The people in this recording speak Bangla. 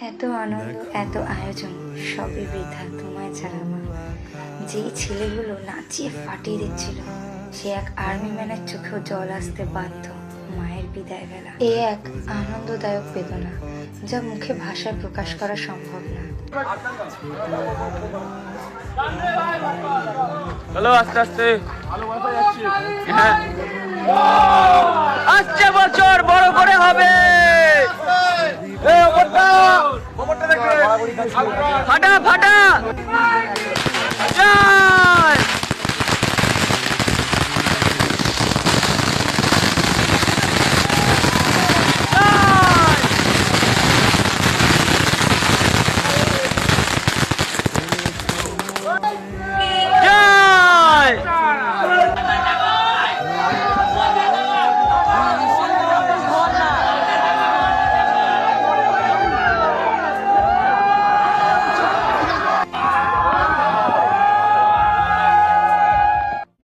এত আনন্দ, এত আয়োজন, সবই বৃথা তোমায় ছাড়া মা। যেই ছেলেগুলো নাচিয়ে ফাটিয়ে দিচ্ছিল, সে এক আর্মি ম্যানের চোখেও জল আসতে বাধ্য মায়ের বিদায় বেলা। এ এক আনন্দদায়ক বেদনা, যা মুখে ভাষায় প্রকাশ করা সম্ভব না। চলো আস্তে আস্তে। হ্যাঁ, আসছে বছর বড় করে হবে।